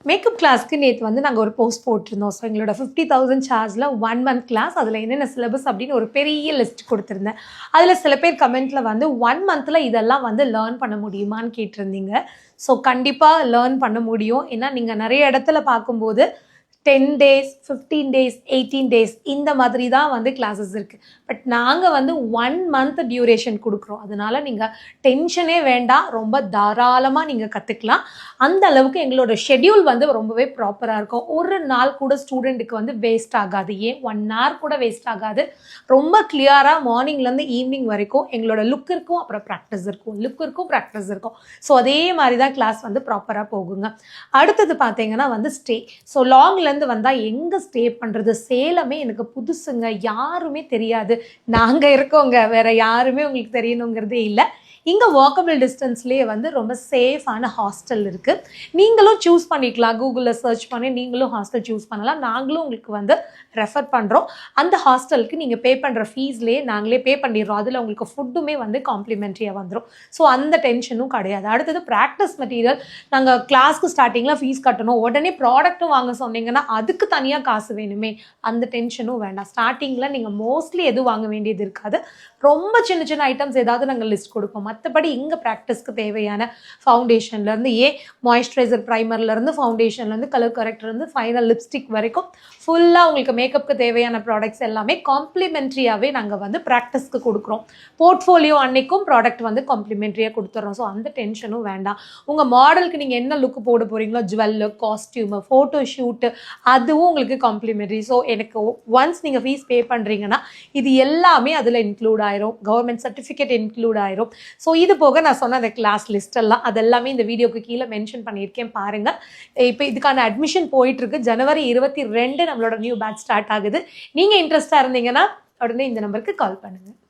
Makeup கிளாஸ்க்கு நேற்று வந்து நாங்கள் ஒரு போஸ்ட் போட்டிருந்தோம். ஸோ எங்களோட 50,000 சார்ஜில் 1 மந்த் கிளாஸ், அதில் என்னென்ன சிலபஸ் அப்படின்னு ஒரு பெரிய லிஸ்ட் கொடுத்துருந்தேன். அதில் சில பேர் கமெண்ட்டில் வந்து 1 மந்தில் இதெல்லாம் வந்து லேர்ன் பண்ண முடியுமான்னு கேட்டிருந்தீங்க. ஸோ கண்டிப்பாக லேர்ன் பண்ண முடியும். ஏன்னா நீங்கள் நிறைய இடத்துல பார்க்கும்போது 10 days, 15 days, 18 days இந்த மாதிரி தான் வந்து கிளாஸஸ் இருக்குது. பட் நாங்கள் வந்து 1 மந்த் டியூரேஷன் கொடுக்குறோம். அதனால் நீங்கள் டென்ஷனே வேண்டாம், ரொம்ப தாராளமாக நீங்கள் கற்றுக்கலாம். அந்த அளவுக்கு எங்களோட ஷெட்யூல் வந்து ரொம்பவே ப்ராப்பராக இருக்கும். ஒரு நாள் கூட ஸ்டூடெண்ட்டுக்கு வந்து வேஸ்ட் ஆகாது. ஏன் 1 hour கூட வேஸ்ட் ஆகாது. ரொம்ப கிளியராக மார்னிங்லேருந்து ஈவினிங் வரைக்கும் எங்களோட லுக் இருக்கும், அப்புறம் ப்ராக்டிஸ் இருக்கும், லுக் இருக்கும், ப்ராக்டிஸ் இருக்கும். ஸோ அதே மாதிரி தான் கிளாஸ் வந்து ப்ராப்பராக போகுங்க. அடுத்தது பார்த்தீங்கன்னா வந்து ஸ்டே. ஸோ லாங்லேருந்து வந்தால் எங்கே ஸ்டே பண்ணுறது? சேலமே எனக்கு புதுசுங்க, யாருமே தெரியாது. நாங்கள் இருக்கோங்க, வேற யாருமே உங்களுக்கு தெரியணுங்கிறதே இல்லை. இங்கே வாக்கபிள் டிஸ்டன்ஸ்லேயே வந்து ரொம்ப சேஃபான ஹாஸ்டல் இருக்குது. நீங்களும் சூஸ் பண்ணிக்கலாம். கூகுளில் சர்ச் பண்ணி நீங்களும் ஹாஸ்டல் சூஸ் பண்ணலாம். நாங்களும் உங்களுக்கு வந்து ரெஃபர் பண்ணுறோம். அந்த ஹாஸ்டலுக்கு நீங்கள் பே பண்ணுற ஃபீஸ்லேயே நாங்களே பே பண்ணிடுறோம். அதில் உங்களுக்கு ஃபுட்டுமே வந்து காம்ப்ளிமெண்ட்ரியாக வந்துடும். ஸோ அந்த டென்ஷனும் கிடையாது. அடுத்தது ப்ராக்டிஸ் மெட்டீரியல். நாங்கள் கிளாஸ்க்கு ஸ்டார்டிங்கில் ஃபீஸ் கட்டணும், உடனே ப்ராடக்ட்டும் வாங்க சொன்னீங்கன்னா அதுக்கு தனியாக காசு வேணுமே, அந்த டென்ஷனும் வேண்டாம். ஸ்டார்டிங்கில் நீங்கள் மோஸ்ட்லி எதுவும் வாங்க வேண்டியது இருக்காது. ரொம்ப சின்ன சின்ன ஐட்டம்ஸ் ஏதாவது நாங்கள் லிஸ்ட் கொடுப்போம். மற்றபடி இங்கே ப்ராக்டிஸ்க்கு தேவையான ஃபவுண்டேஷன்லேருந்து மாய்ஸ்சரைசர் ப்ரைமர்லேருந்து ஃபவுண்டேஷன்லேருந்து கலர் கரெக்டர்லேருந்து ஃபைனல் லிப்ஸ்டிக் வரைக்கும் ஃபுல்லாக உங்களுக்கு மேக்கப்புக்கு தேவையான ப்ராடக்ட்ஸ் எல்லாமே காம்ப்ளிமெண்ட்ரியாகவே நாங்கள் வந்து ப்ராக்டிஸ்க்கு கொடுக்குறோம். போர்ட்ஃபோலியோ அன்னைக்கும் ப்ராடக்ட் வந்து காம்ப்ளிமெண்ட்ரியாக கொடுத்துட்றோம். ஸோ அந்த டென்ஷனும் வேண்டாம். உங்கள் மாடலுக்கு நீங்கள் என்ன லுக்கு போட போகிறீங்களோ, ஜுவல்லு, காஸ்டியூமு, ஃபோட்டோ ஷூட்டு, அதுவும் உங்களுக்கு காம்ப்ளிமெண்ட்ரி. ஸோ எனக்கு ஒன்ஸ் நீங்கள் ஃபீஸ் பே பண்ணுறீங்கன்னா இது எல்லாமே அதில் இன்க்ளூட் ஆயிரும். கவர்மெண்ட் சர்டிஃபிகேட் இன்க்ளூட் ஆயிரும். ஸோ இது போக நான் சொன்ன அந்த கிளாஸ் லிஸ்ட் எல்லாம் அதெல்லாமே இந்த வீடியோக்கு கீழே மென்ஷன் பண்ணியிருக்கேன் பாருங்கள். இப்போ இதுக்கான அட்மிஷன் போயிட்டுருக்கு. ஜனவரி 22 நம்மளோட நியூ பேட்ச் ஸ்டார்ட் ஆகுது. நீங்கள் இன்ட்ரெஸ்டாக இருந்தீங்கன்னா உடனே இந்த நம்பருக்கு கால் பண்ணுங்கள்.